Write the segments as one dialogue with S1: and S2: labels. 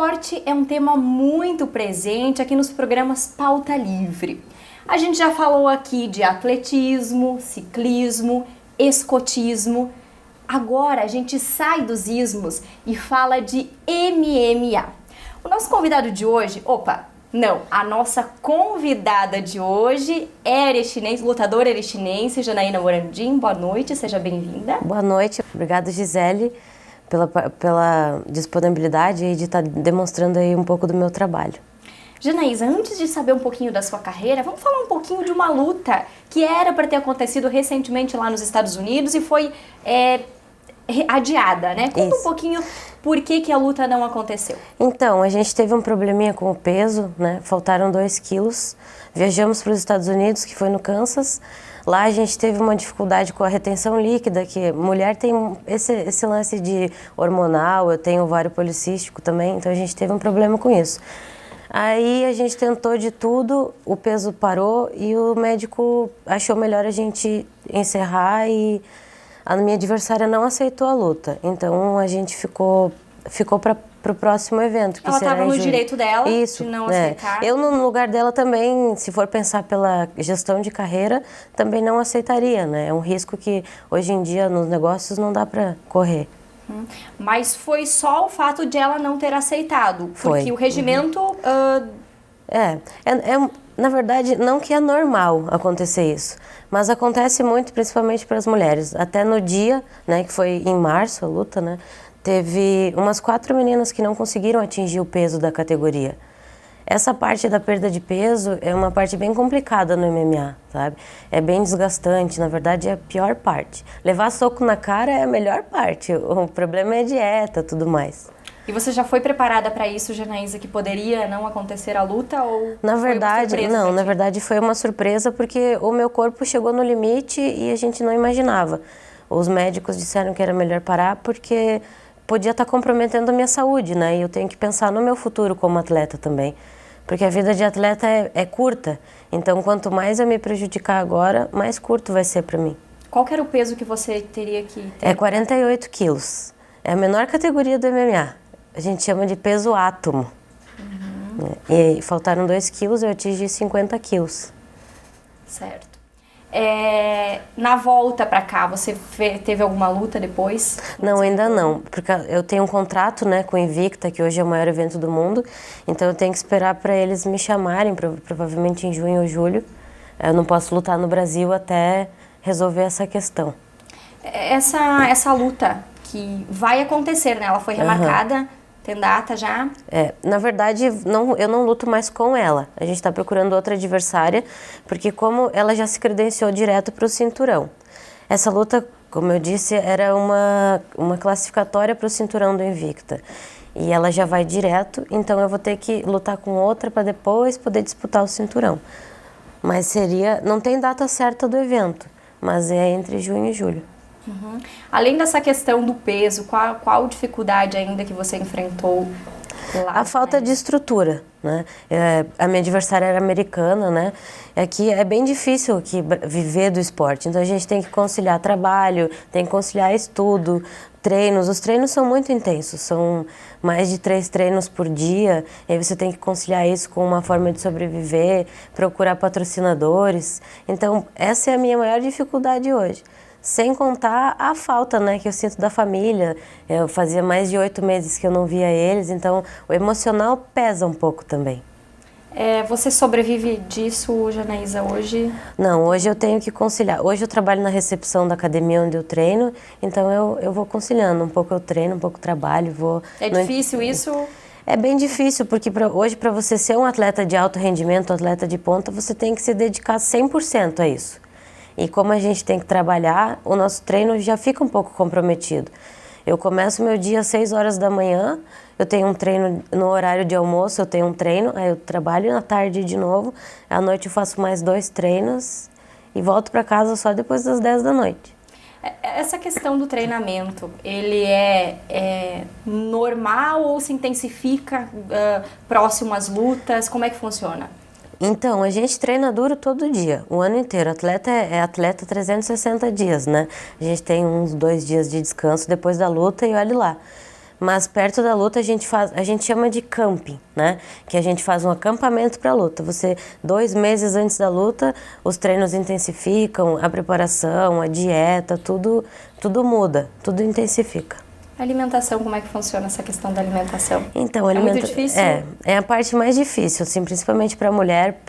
S1: esporte é um tema muito presente aqui nos programas Pauta Livre. A gente já falou aqui de atletismo, ciclismo, escotismo. Agora a gente sai dos ismos e fala de MMA. O nosso convidado de hoje, a nossa convidada de hoje é erechinense, lutadora erechinense, Janaína Morandim. Boa noite, seja bem-vinda.
S2: Boa noite, obrigada Gisele pela disponibilidade e de estar demonstrando aí um pouco do meu trabalho.
S1: Janaísa, antes de saber um pouquinho da sua carreira, vamos falar um pouquinho de uma luta que era para ter acontecido recentemente lá nos Estados Unidos e foi adiada, né? Conta um pouquinho por que a luta não aconteceu.
S2: Então, a gente teve um probleminha com o peso, né? Faltaram 2 quilos. Viajamos para os Estados Unidos, que foi no Kansas. Lá a gente teve uma dificuldade com a retenção líquida, que mulher tem esse lance de hormonal, eu tenho ovário policístico também, então a gente teve um problema com isso. Aí a gente tentou de tudo, o peso parou e o médico achou melhor a gente encerrar e a minha adversária não aceitou a luta. Então a gente ficou para o próximo evento. Que
S1: ela estava no direito dela de não aceitar.
S2: Eu, no lugar dela também, se for pensar pela gestão de carreira, também não aceitaria, né? É um risco que hoje em dia nos negócios não dá para correr.
S1: Mas foi só o fato de ela não ter aceitado, porque o regimento...
S2: Na verdade, não que é normal acontecer isso, mas acontece muito, principalmente para as mulheres. Até no dia, né, que foi em março a luta, né, teve umas 4 meninas que não conseguiram atingir o peso da categoria. Essa parte da perda de peso é uma parte bem complicada no MMA, sabe? É bem desgastante, na verdade é a pior parte. Levar soco na cara é a melhor parte, o problema é a dieta, tudo mais.
S1: E você já foi preparada para isso, Janaísa, que poderia não acontecer a luta ou
S2: na verdade, não, na verdade foi uma surpresa porque o meu corpo chegou no limite e a gente não imaginava. Os médicos disseram que era melhor parar porque podia estar comprometendo a minha saúde, né? E eu tenho que pensar no meu futuro como atleta também. Porque a vida de atleta é curta, então quanto mais eu me prejudicar agora, mais curto vai ser para mim.
S1: Qual que era o peso que você teria que ter?
S2: É 48 quilos. É a menor categoria do MMA. A gente chama de peso átomo. E faltaram 2 quilos, eu atingi 50 quilos.
S1: Certo. Na volta pra cá, você teve alguma luta depois?
S2: Não, ainda não, porque eu tenho um contrato, né, com o Invicta, que hoje é o maior evento do mundo, então eu tenho que esperar para eles me chamarem, provavelmente em junho ou julho. Eu não posso lutar no Brasil até resolver essa questão.
S1: Essa luta que vai acontecer, né? Ela foi remarcada, tem data já?
S2: Na verdade, eu não luto mais com ela. A gente está procurando outra adversária, porque como ela já se credenciou direto para o cinturão. Essa luta, como eu disse, era uma classificatória para o cinturão do Invicta. E ela já vai direto, então eu vou ter que lutar com outra para depois poder disputar o cinturão. Mas não tem data certa do evento, mas é entre junho e julho.
S1: Além dessa questão do peso, qual dificuldade ainda que você enfrentou lá?
S2: A falta de estrutura, né? A minha adversária era americana, né? Aqui é bem difícil aqui viver do esporte, então a gente tem que conciliar trabalho, tem que conciliar estudo, treinos. Os treinos são muito intensos, são mais de 3 treinos por dia, e aí você tem que conciliar isso com uma forma de sobreviver, procurar patrocinadores. Então essa é a minha maior dificuldade hoje. Sem contar a falta, né, que eu sinto da família. Eu fazia mais de 8 meses que eu não via eles, então o emocional pesa um pouco também.
S1: Você sobrevive disso, Janaísa, hoje?
S2: Não, hoje eu tenho que conciliar. Hoje eu trabalho na recepção da academia onde eu treino, então eu vou conciliando. Um pouco eu treino, um pouco eu trabalho.
S1: É difícil isso?
S2: É bem difícil, porque hoje para você ser um atleta de alto rendimento, um atleta de ponta, você tem que se dedicar 100% a isso. E como a gente tem que trabalhar, o nosso treino já fica um pouco comprometido. Eu começo meu dia às 6 horas da manhã, eu tenho um treino no horário de almoço, eu tenho um treino, aí eu trabalho na tarde de novo, à noite eu faço mais 2 treinos e volto para casa só depois das 10 da noite.
S1: Essa questão do treinamento, ele é normal ou se intensifica próximo às lutas? Como é que funciona?
S2: Então, a gente treina duro todo dia, o ano inteiro. Atleta é atleta 360 dias, né? A gente tem uns 2 dias de descanso depois da luta e olhe lá. Mas perto da luta a gente chama de camping, né? Que a gente faz um acampamento para a luta. 2 meses antes da luta, os treinos intensificam, a preparação, a dieta, tudo muda, tudo intensifica.
S1: A alimentação, como é que funciona essa questão da alimentação?
S2: Então,
S1: é muito difícil?
S2: É a parte mais difícil, assim, principalmente para a mulher,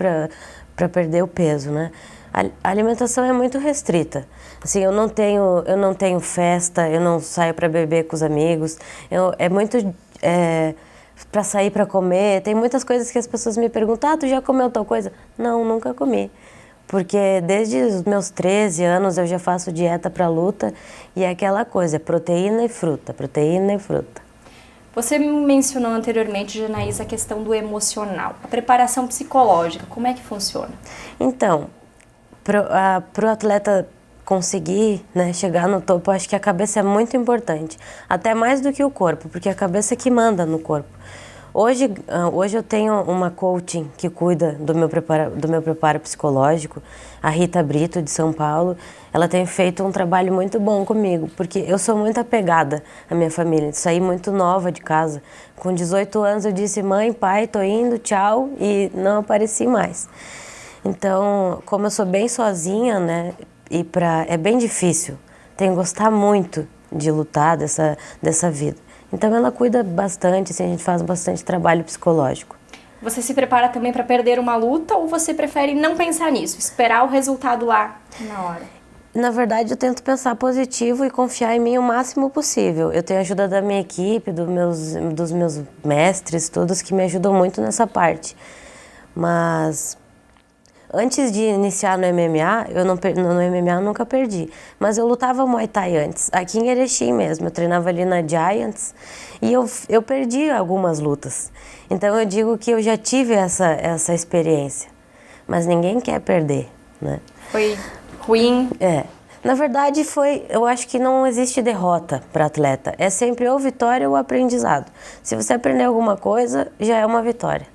S2: para perder o peso, né? A alimentação é muito restrita. Assim, eu não tenho festa, eu não saio para beber com os amigos. É muito para sair para comer. Tem muitas coisas que as pessoas me perguntam: tu já comeu tal coisa? Não, nunca comi. Porque desde os meus 13 anos eu já faço dieta para luta e é aquela coisa, proteína e fruta, proteína e fruta.
S1: Você mencionou anteriormente, Janaísa, a questão do emocional. A preparação psicológica, como é que funciona?
S2: Então, para o atleta conseguir, né, chegar no topo, eu acho que a cabeça é muito importante. Até mais do que o corpo, porque a cabeça é que manda no corpo. Hoje eu tenho uma coaching que cuida do meu preparo psicológico, a Rita Brito, de São Paulo. Ela tem feito um trabalho muito bom comigo, porque eu sou muito apegada à minha família. Saí muito nova de casa. Com 18 anos eu disse: mãe, pai, tô indo, tchau, e não apareci mais. Então, como eu sou bem sozinha, né, é bem difícil. Tenho que gostar muito de lutar dessa vida. Então ela cuida bastante, assim, a gente faz bastante trabalho psicológico.
S1: Você se prepara também para perder uma luta ou você prefere não pensar nisso, esperar o resultado lá na hora?
S2: Na verdade, eu tento pensar positivo e confiar em mim o máximo possível. Eu tenho a ajuda da minha equipe, dos meus mestres, todos que me ajudam muito nessa parte. Mas antes de iniciar no MMA, no MMA eu nunca perdi, mas eu lutava Muay Thai antes, aqui em Erechim mesmo, eu treinava ali na Giants e eu perdi algumas lutas. Então eu digo que eu já tive essa experiência, mas ninguém quer perder, né?
S1: Foi ruim?
S2: Na verdade eu acho que não existe derrota para atleta, é sempre ou vitória ou aprendizado. Se você aprender alguma coisa, já é uma vitória.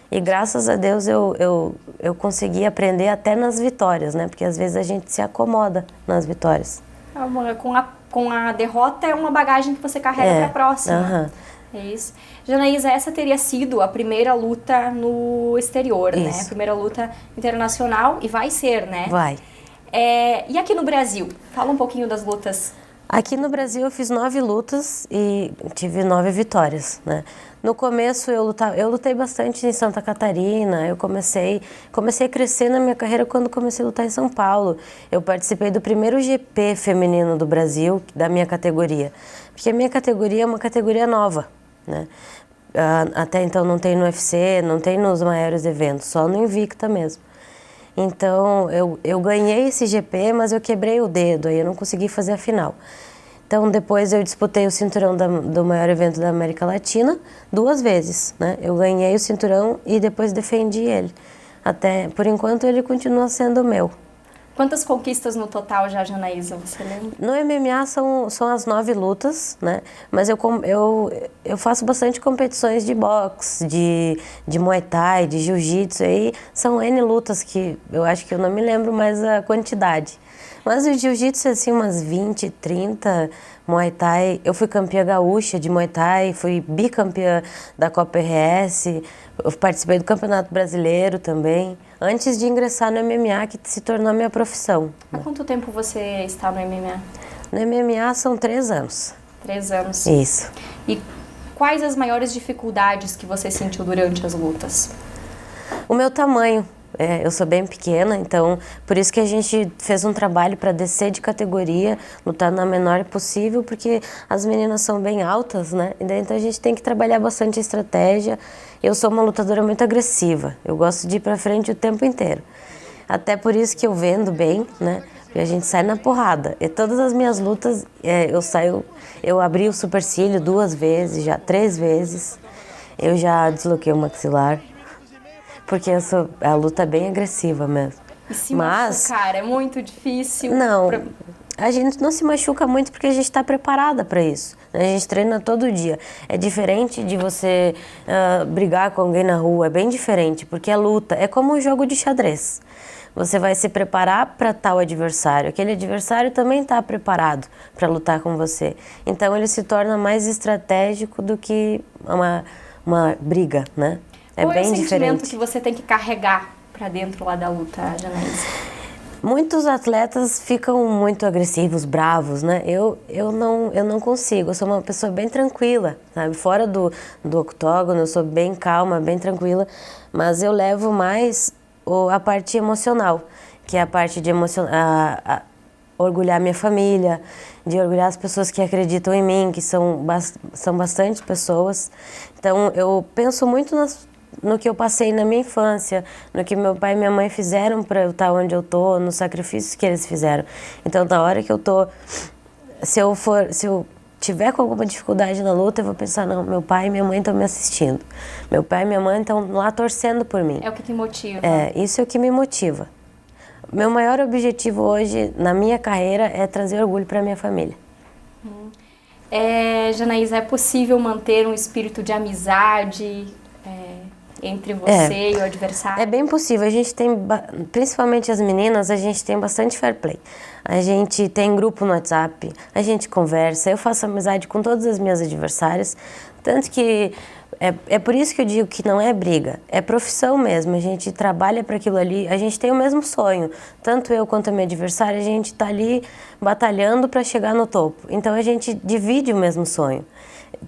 S2: E graças a Deus eu consegui aprender até nas vitórias, né? Porque às vezes a gente se acomoda nas vitórias.
S1: Com a derrota é uma bagagem que você carrega para a próxima. É isso. Janaísa, essa teria sido a primeira luta no exterior, né? A primeira luta internacional e vai ser, né?
S2: Vai.
S1: E aqui no Brasil? Fala um pouquinho das lutas.
S2: Aqui no Brasil eu fiz 9 lutas e tive 9 vitórias, né? No começo eu lutei bastante em Santa Catarina, eu comecei a crescer na minha carreira quando comecei a lutar em São Paulo. Eu participei do primeiro GP feminino do Brasil, da minha categoria, porque a minha categoria é uma categoria nova, né? Até então não tem no UFC, não tem nos maiores eventos, só no Invicta mesmo. Então eu ganhei esse GP, mas eu quebrei o dedo, aí eu não consegui fazer a final. Então depois eu disputei o cinturão do maior evento da América Latina 2 vezes, né? Eu ganhei o cinturão e depois defendi ele. Até, por enquanto, ele continua sendo meu.
S1: Quantas conquistas no total já, Janaísa, você lembra?
S2: No MMA são as 9 lutas, né? Mas eu faço bastante competições de boxe, de Muay Thai, de Jiu-Jitsu, aí são N lutas que eu acho que eu não me lembro mais a quantidade. Mas o Jiu-Jitsu, assim, umas 20, 30, Muay Thai, eu fui campeã gaúcha de Muay Thai, fui bicampeã da Copa RS, eu participei do Campeonato Brasileiro também, antes de ingressar no MMA, que se tornou a minha profissão.
S1: Há quanto tempo você está no MMA?
S2: No MMA são 3 anos.
S1: 3 anos.
S2: Isso.
S1: E quais as maiores dificuldades que você sentiu durante as lutas?
S2: O meu tamanho. Eu sou bem pequena, então por isso que a gente fez um trabalho para descer de categoria, lutar na menor possível, porque as meninas são bem altas, né? Então a gente tem que trabalhar bastante a estratégia. Eu sou uma lutadora muito agressiva, eu gosto de ir para frente o tempo inteiro. Até por isso que eu vendo bem, né? Porque a gente sai na porrada. E todas as minhas lutas, eu abri o supercílio 2 vezes, já 3 vezes. Eu já desloquei o maxilar. Porque a luta é bem agressiva mesmo.
S1: E se machucar, é muito difícil?
S2: Não, a gente não se machuca muito porque a gente está preparada para isso. A gente treina todo dia. É diferente de você brigar com alguém na rua, é bem diferente, porque é luta, é como um jogo de xadrez. você vai se preparar para tal adversário. Aquele adversário também está preparado para lutar com você. Então ele se torna mais estratégico do que uma briga, né?
S1: Qual
S2: bem
S1: é o sentimento
S2: diferente.
S1: que você tem que carregar para dentro lá da luta, Janaísa?
S2: Muitos atletas ficam muito agressivos, bravos, né? Eu não consigo, eu sou uma pessoa bem tranquila, sabe? Fora do octógono, eu sou bem calma, bem tranquila, mas eu levo mais a parte emocional, que é a parte de orgulhar minha família, de orgulhar as pessoas que acreditam em mim, que são bastante pessoas. Então, eu penso muito no que eu passei na minha infância, no que meu pai e minha mãe fizeram para eu estar onde eu tô, nos sacrifícios que eles fizeram. Então, na hora que eu tô, se eu tiver com alguma dificuldade na luta, eu vou pensar, não, meu pai e minha mãe estão me assistindo. Meu pai e minha mãe estão lá torcendo por mim.
S1: É o que te motiva.
S2: Isso é o que me motiva. Meu maior objetivo hoje na minha carreira é trazer orgulho para minha família.
S1: Janaísa, é possível manter um espírito de amizade entre você e o adversário?
S2: É bem possível. A gente tem, principalmente as meninas, a gente tem bastante fair play. A gente tem grupo no WhatsApp, a gente conversa, eu faço amizade com todas as minhas adversárias, tanto que é por isso que eu digo que não é briga, é profissão mesmo, a gente trabalha para aquilo ali, a gente tem o mesmo sonho, tanto eu quanto a minha adversária, a gente está ali batalhando para chegar no topo, então a gente divide o mesmo sonho.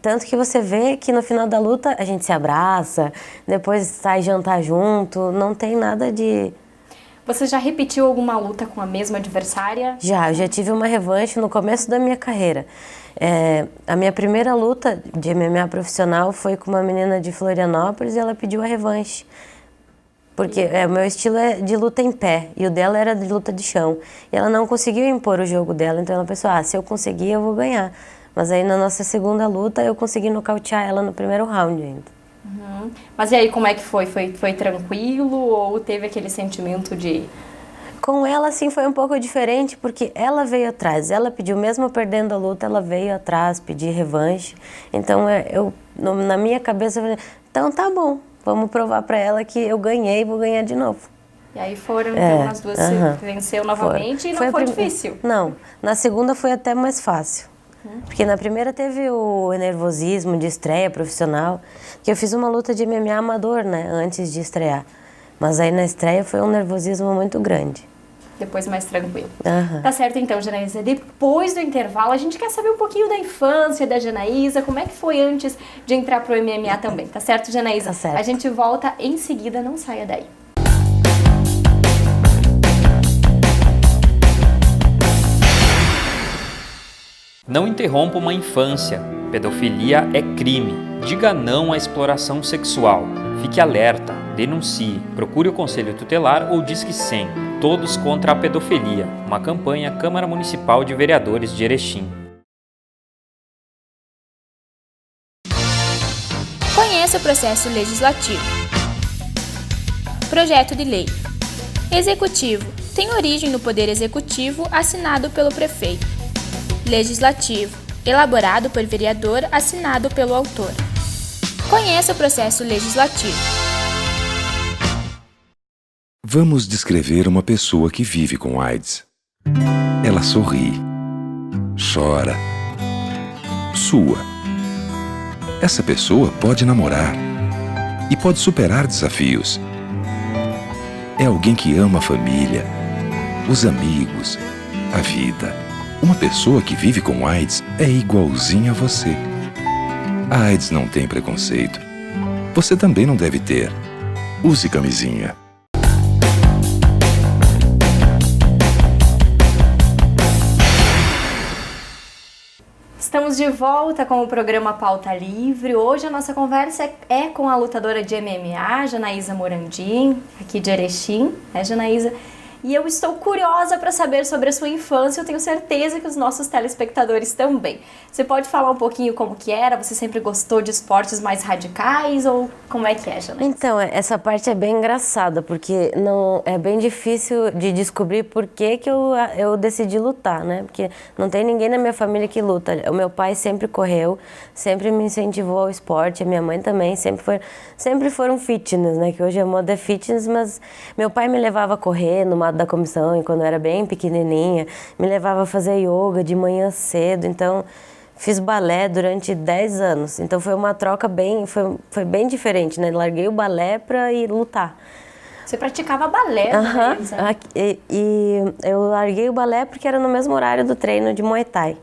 S2: Tanto que você vê que no final da luta a gente se abraça, depois sai jantar junto, não tem nada de...
S1: Você já repetiu alguma luta com a mesma adversária?
S2: Eu já tive uma revanche no começo da minha carreira. A minha primeira luta de MMA profissional foi com uma menina de Florianópolis e ela pediu a revanche. Porque o meu estilo é de luta em pé e o dela era de luta de chão. E ela não conseguiu impor o jogo dela, então ela pensou, se eu conseguir eu vou ganhar. Mas aí na nossa segunda luta eu consegui nocautear ela no primeiro round ainda.
S1: Uhum. Mas e aí, como é que foi? Foi tranquilo ou teve aquele sentimento de...
S2: Com ela, assim, foi um pouco diferente, porque ela veio atrás. Ela pediu, mesmo perdendo a luta, ela veio atrás, pedir revanche. Então, na minha cabeça, eu falei, então tá bom, vamos provar pra ela que eu ganhei e vou ganhar de novo.
S1: E aí foram, então, as duas se venceu novamente e não foi difícil?
S2: Não, na segunda foi até mais fácil. Porque na primeira teve o nervosismo de estreia profissional, que eu fiz uma luta de MMA amador, né, antes de estrear. Mas aí na estreia foi um nervosismo muito grande.
S1: Depois mais tranquilo. Tá certo então, Janaísa. Depois do intervalo, a gente quer saber um pouquinho da infância da Janaísa, como é que foi antes de entrar pro MMA também. Tá certo, Janaísa?
S2: Tá certo.
S1: A gente volta em seguida, não saia daí.
S3: Não interrompa uma infância. Pedofilia é crime. Diga não à exploração sexual. Fique alerta, denuncie, procure o Conselho Tutelar ou Disque 100. Todos contra a pedofilia. Uma campanha Câmara Municipal de Vereadores de Erechim.
S4: Conheça o processo legislativo. Projeto de lei. Executivo. Tem origem no Poder Executivo, assinado pelo prefeito. Legislativo. Elaborado por vereador, assinado pelo autor. Conheça o processo legislativo.
S5: Vamos descrever uma pessoa que vive com AIDS. Ela sorri, chora, sua. Essa pessoa pode namorar e pode superar desafios. É alguém que ama a família, os amigos, a vida. Uma pessoa que vive com AIDS é igualzinha a você. A AIDS não tem preconceito. Você também não deve ter. Use camisinha.
S1: Estamos de volta com o programa Pauta Livre. Hoje a nossa conversa é com a lutadora de MMA, Janaísa Morandim, aqui de Erechim, né, Janaísa? e eu estou curiosa para saber sobre a sua infância. Eu tenho certeza que os nossos telespectadores também. Você pode falar um pouquinho como que era? Você sempre gostou de esportes mais radicais ou como é que é, Janaísa?
S2: Então, essa parte é bem engraçada, porque não é bem difícil de descobrir por que eu decidi lutar, né? Porque não tem ninguém na minha família que luta. O meu pai sempre correu, sempre me incentivou ao esporte, a minha mãe também, sempre foram fitness, né? Que hoje a moda é fitness, mas meu pai me levava a correr no mato da comissão, e quando eu era bem pequenininha, me levava a fazer yoga de manhã cedo, então fiz balé durante 10 anos, então foi uma troca foi bem diferente, né? Larguei o balé para ir lutar.
S1: Você praticava balé,
S2: Janaísa? E eu larguei o balé porque era no mesmo horário do treino de Muay Thai.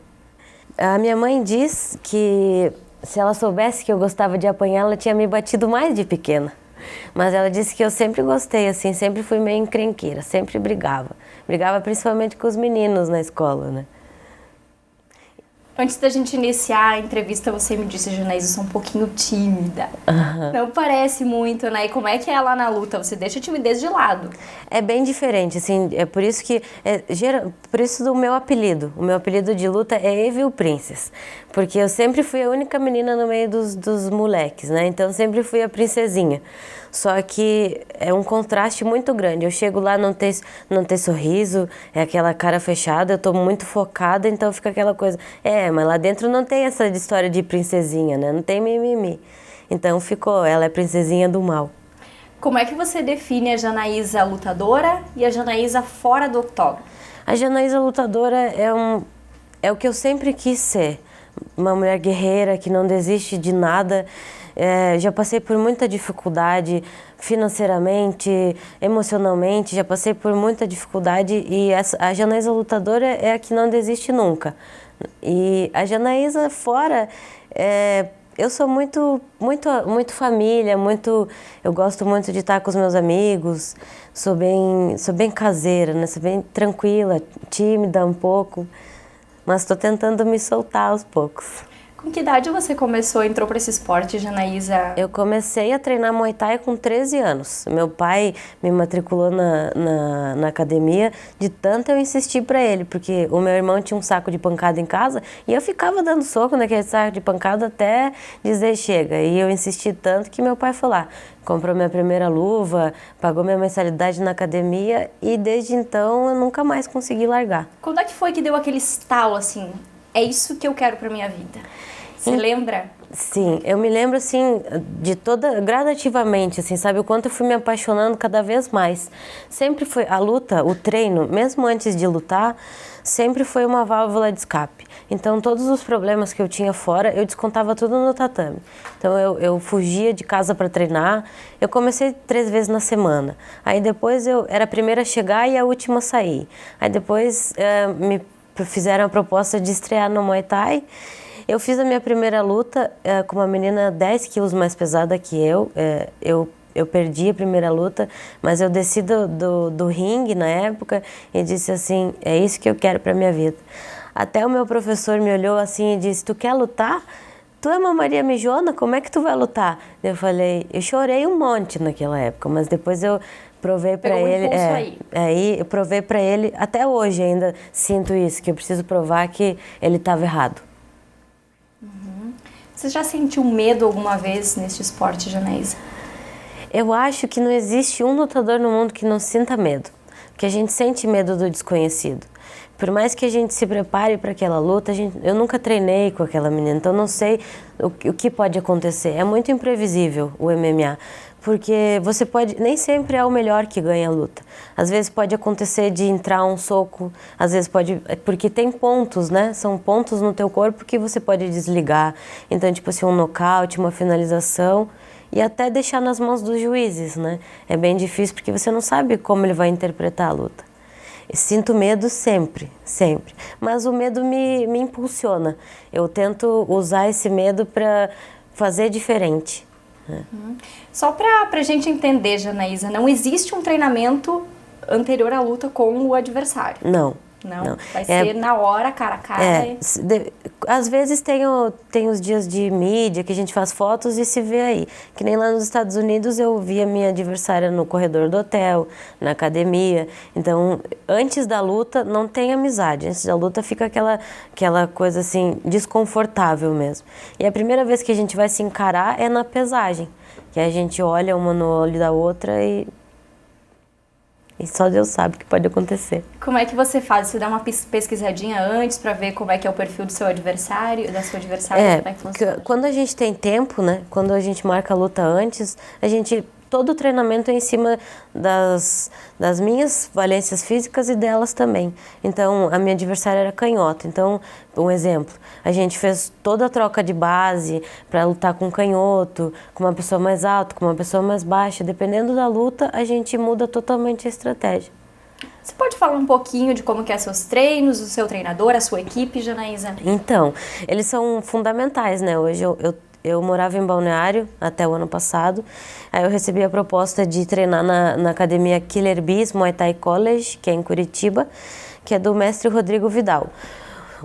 S2: A minha mãe diz que se ela soubesse que eu gostava de apanhar, ela tinha me batido mais de pequena. Mas ela disse que eu sempre gostei, assim, sempre fui meio encrenqueira, sempre brigava. Brigava principalmente com os meninos na escola, né?
S1: Antes da gente iniciar a entrevista, você me disse, Janaísa, eu sou um pouquinho tímida. Não parece muito, né? E como é que é lá na luta? Você deixa a timidez de lado.
S2: É bem diferente, assim, é por isso que... por isso do meu apelido. O meu apelido de luta é Evil Princess. Porque eu sempre fui a única menina no meio dos moleques, né? Então, sempre fui a princesinha. Só que é um contraste muito grande. Eu chego lá, não ter sorriso, é aquela cara fechada, eu tô muito focada, então fica aquela coisa... mas lá dentro não tem essa história de princesinha, né? Não tem mimimi. Então ela é princesinha do mal.
S1: Como é que você define a Janaísa lutadora e a Janaísa fora do octógono?
S2: A Janaísa lutadora é o que eu sempre quis ser. Uma mulher guerreira que não desiste de nada. Já passei por muita dificuldade financeiramente, emocionalmente, já passei por muita dificuldade e a Janaísa lutadora é a que não desiste nunca. E a Janaísa fora, eu sou muito família, eu gosto muito de estar com os meus amigos, sou bem caseira, né? Sou bem tranquila, tímida um pouco, mas estou tentando me soltar aos poucos.
S1: Com que idade você entrou para esse esporte, Janaísa?
S2: Eu comecei a treinar Muay Thai com 13 anos. Meu pai me matriculou na academia, de tanto eu insistir para ele, porque o meu irmão tinha um saco de pancada em casa e eu ficava dando soco naquele saco de pancada até dizer chega. E eu insisti tanto que meu pai foi lá, comprou minha primeira luva, pagou minha mensalidade na academia e desde então eu nunca mais consegui largar.
S1: Quando é que foi que deu aquele estalo assim? É isso que eu quero para minha vida. Você lembra?
S2: Sim, eu me lembro assim gradativamente, assim, sabe o quanto eu fui me apaixonando cada vez mais. Sempre foi a luta, o treino, mesmo antes de lutar, sempre foi uma válvula de escape. Então todos os problemas que eu tinha fora, eu descontava tudo no tatame. Então eu fugia de casa para treinar. Eu comecei 3 vezes na semana. Aí depois eu era a primeira a chegar e a última a sair. Aí depois me fizeram a proposta de estrear no Muay Thai. Eu fiz a minha primeira luta com uma menina 10 quilos mais pesada que eu. Eu perdi a primeira luta, mas eu desci do ringue na época e disse assim, é isso que eu quero para minha vida. Até o meu professor me olhou assim e disse, tu quer lutar? Tu é uma Maria Mijona, como é que tu vai lutar? Eu falei, eu chorei um monte naquela época, mas depois eu provei para ele, aí eu provei para ele, até hoje ainda sinto isso, que eu preciso provar que ele estava errado.
S1: Você já sentiu medo alguma vez neste esporte, Janaísa?
S2: Eu acho que não existe um lutador no mundo que não sinta medo, porque a gente sente medo do desconhecido. Por mais que a gente se prepare para aquela luta, eu nunca treinei com aquela menina, então não sei o que pode acontecer. É muito imprevisível o MMA, porque nem sempre é o melhor que ganha a luta. Às vezes pode acontecer de entrar um soco, às vezes porque tem pontos, né? São pontos no teu corpo que você pode desligar. Então, tipo assim, um nocaute, uma finalização e até deixar nas mãos dos juízes, né? É bem difícil porque você não sabe como ele vai interpretar a luta. Eu sinto medo sempre, sempre. Mas o medo me impulsiona. Eu tento usar esse medo para fazer diferente.
S1: Só para a gente entender, Janaísa, não existe um treinamento anterior à luta com o adversário?
S2: Não,
S1: Não. Vai ser na hora, cara a cara.
S2: Às vezes tem os dias de mídia que a gente faz fotos e se vê aí. Que nem lá nos Estados Unidos eu vi a minha adversária no corredor do hotel, na academia. Então, antes da luta não tem amizade. Antes da luta fica aquela coisa assim, desconfortável mesmo. E a primeira vez que a gente vai se encarar é na pesagem. Que a gente olha uma no olho da outra e só Deus sabe o que pode acontecer.
S1: Como é que você faz? Você dá uma pesquisadinha antes para ver como é que é o perfil do seu adversário, da sua adversária? Como é que funciona?
S2: Quando a gente tem tempo, né? Quando a gente marca a luta antes, todo o treinamento é em cima das minhas valências físicas e delas também. Então, a minha adversária era canhota. Então, um exemplo, a gente fez toda a troca de base para lutar com canhoto, com uma pessoa mais alta, com uma pessoa mais baixa. Dependendo da luta, a gente muda totalmente a estratégia.
S1: Você pode falar um pouquinho de como que é seus treinos, o seu treinador, a sua equipe, Janaísa?
S2: Então, eles são fundamentais, né? Hoje eu morava em Balneário até o ano passado. Aí eu recebi a proposta de treinar na academia Killer Bees Muay Thai College, que é em Curitiba, que é do mestre Rodrigo Vidal.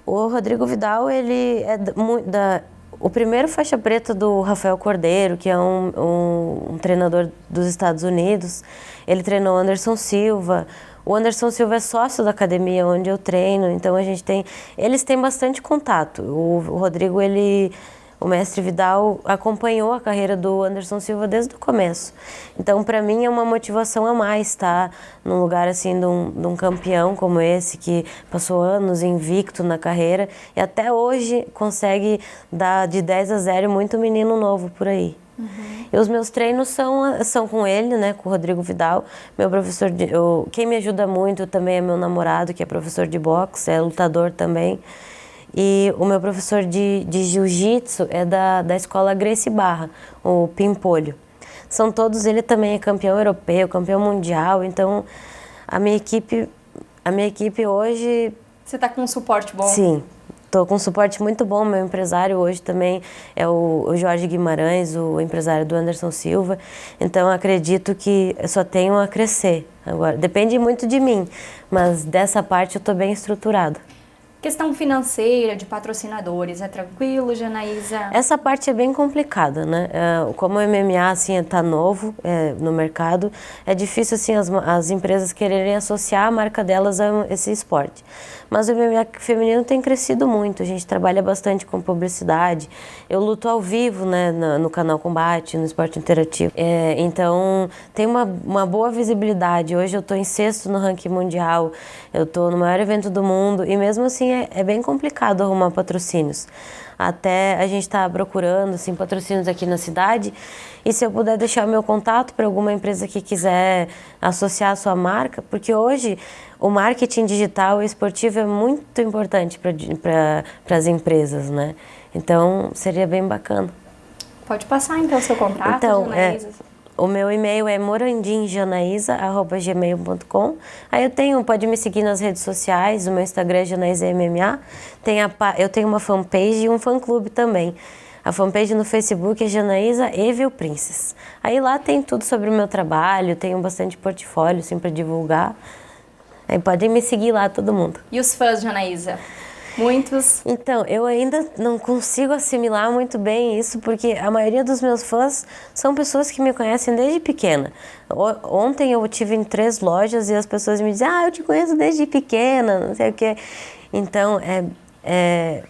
S2: O Rodrigo Vidal, ele é o primeiro faixa preta do Rafael Cordeiro, que é um treinador dos Estados Unidos. Ele treinou Anderson Silva. O Anderson Silva é sócio da academia onde eu treino, então eles têm bastante contato. O Rodrigo, o mestre Vidal acompanhou a carreira do Anderson Silva desde o começo. Então, para mim, é uma motivação a mais estar num lugar assim de um campeão como esse, que passou anos invicto na carreira e até hoje consegue dar de 10-0 muito menino novo por aí. E os meus treinos são com ele, né, com o Rodrigo Vidal. Meu professor, quem me ajuda muito também é meu namorado, que é professor de boxe, é lutador também. E o meu professor de jiu-jitsu é da escola Gracie Barra, o Pimpolho. São todos, ele também é campeão europeu, campeão mundial, então a minha equipe hoje...
S1: Você está com um suporte bom?
S2: Sim, estou com um suporte muito bom. Meu empresário hoje também é o Jorge Guimarães, o empresário do Anderson Silva, então acredito que eu só tenho a crescer. Agora, depende muito de mim, mas dessa parte eu estou bem estruturada.
S1: Questão financeira, de patrocinadores, é tranquilo, Janaísa?
S2: Essa parte é bem complicada, né? Como o MMA assim, está novo no mercado, é difícil assim, as empresas quererem associar a marca delas a esse esporte. Mas o MMA feminino tem crescido muito, a gente trabalha bastante com publicidade. Eu luto ao vivo, né, no canal Combate, no Esporte Interativo. Então, tem uma boa visibilidade. Hoje eu estou em 6º no ranking mundial, eu estou no maior evento do mundo e mesmo assim é bem complicado arrumar patrocínios. Até a gente está procurando assim, patrocínios aqui na cidade e se eu puder deixar o meu contato para alguma empresa que quiser associar a sua marca, porque hoje o marketing digital e esportivo é muito importante para as empresas, né? Então seria bem bacana.
S1: Pode passar então o seu contato, Janaísa.
S2: O meu e-mail é morandinjanaisa@gmail.com. Aí pode me seguir nas redes sociais, o meu Instagram é Janaísa MMA. Eu tenho uma fanpage e um fã-clube também. A fanpage no Facebook é Janaísa Evil Princess. Aí lá tem tudo sobre o meu trabalho, tenho bastante portfólio assim, para divulgar. Aí podem me seguir lá, todo mundo.
S1: E os fãs, Janaísa? Muitos?
S2: Então, eu ainda não consigo assimilar muito bem isso, porque a maioria dos meus fãs são pessoas que me conhecem desde pequena. Ontem eu estive em 3 lojas e as pessoas me dizem, eu te conheço desde pequena, não sei o quê. Então, é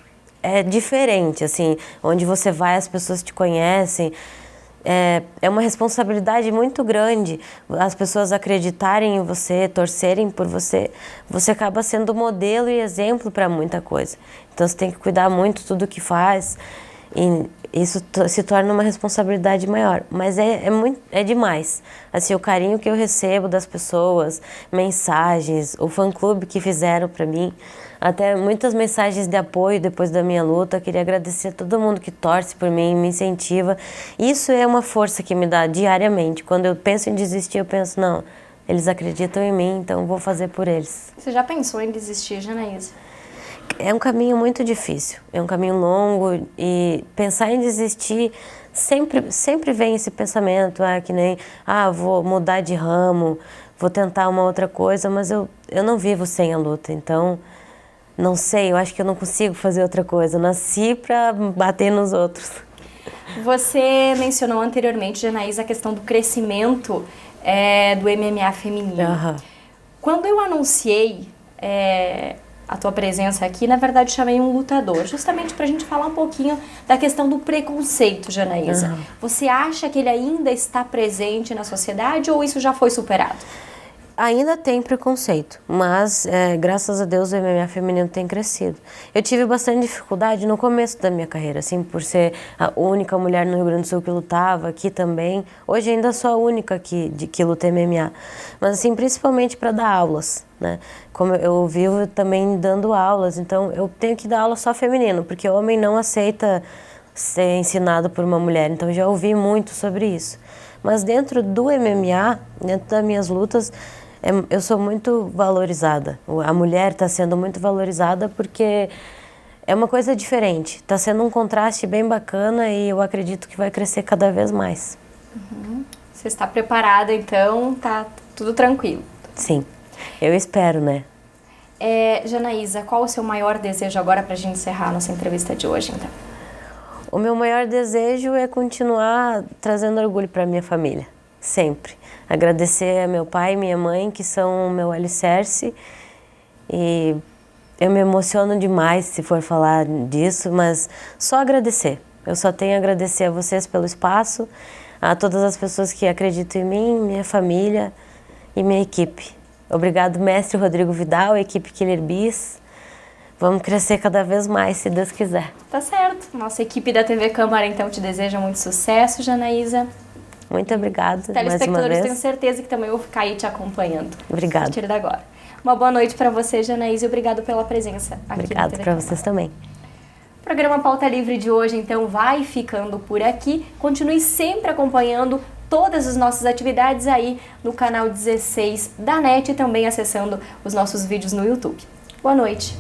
S2: diferente, assim, onde você vai as pessoas te conhecem. É uma responsabilidade muito grande as pessoas acreditarem em você, torcerem por você. Você acaba sendo modelo e exemplo para muita coisa. Então você tem que cuidar muito tudo que faz e isso se torna uma responsabilidade maior. Mas é demais. Assim, o carinho que eu recebo das pessoas, mensagens, o fã-clube que fizeram para mim, até muitas mensagens de apoio depois da minha luta. Eu queria agradecer a todo mundo que torce por mim, me incentiva. Isso é uma força que me dá diariamente. Quando eu penso em desistir, eu penso, não, eles acreditam em mim, então eu vou fazer por eles.
S1: Você já pensou em desistir, Janaísa?
S2: É um caminho muito difícil, é um caminho longo e pensar em desistir sempre vem esse pensamento, que nem, vou mudar de ramo, vou tentar uma outra coisa, mas eu não vivo sem a luta, então não sei, eu acho que eu não consigo fazer outra coisa, eu nasci para bater nos outros.
S1: Você mencionou anteriormente, Janaísa, a questão do crescimento do MMA feminino.
S2: Uhum.
S1: Quando eu anunciei a tua presença aqui, na verdade chamei um lutador, justamente para a gente falar um pouquinho da questão do preconceito, Janaísa.
S2: Uhum.
S1: Você acha que ele ainda está presente na sociedade ou isso já foi superado?
S2: Ainda tem preconceito, mas graças a Deus o MMA feminino tem crescido. Eu tive bastante dificuldade no começo da minha carreira, assim, por ser a única mulher no Rio Grande do Sul que lutava, aqui também. Hoje ainda sou a única que luta MMA, mas assim, principalmente para dar aulas, né? Como eu vivo também dando aulas, então eu tenho que dar aula só feminino, porque o homem não aceita ser ensinado por uma mulher, então já ouvi muito sobre isso. Mas dentro do MMA, dentro das minhas lutas, eu sou muito valorizada. A mulher está sendo muito valorizada porque é uma coisa diferente. Está sendo um contraste bem bacana e eu acredito que vai crescer cada vez mais.
S1: Uhum. Você está preparada, então tá tudo tranquilo?
S2: Sim, eu espero, né?
S1: Janaísa, qual o seu maior desejo agora para a gente encerrar a nossa entrevista de hoje, então?
S2: O meu maior desejo é continuar trazendo orgulho para minha família, sempre. Agradecer a meu pai e minha mãe, que são o meu alicerce, e eu me emociono demais se for falar disso, mas só agradecer. Eu só tenho a agradecer a vocês pelo espaço, a todas as pessoas que acreditam em mim, minha família e minha equipe. Obrigado, mestre Rodrigo Vidal, equipe Killer Bis. Vamos crescer cada vez mais, se Deus quiser.
S1: Tá certo. Nossa equipe da TV Câmara, então, te deseja muito sucesso, Janaísa.
S2: Muito obrigada, mais uma
S1: Telespectadores,
S2: vez.
S1: tenho certeza que também vou ficar aí te acompanhando.
S2: Obrigada.
S1: A partir de agora. Uma boa noite para você, Janaísa, e obrigado pela presença aqui
S2: Obrigada
S1: na TV
S2: para
S1: Câmara.
S2: vocês também.
S1: O programa Pauta Livre de hoje, então, vai ficando por aqui. Continue sempre acompanhando todas as nossas atividades aí no canal 16 da NET e também acessando os nossos vídeos no YouTube. Boa noite.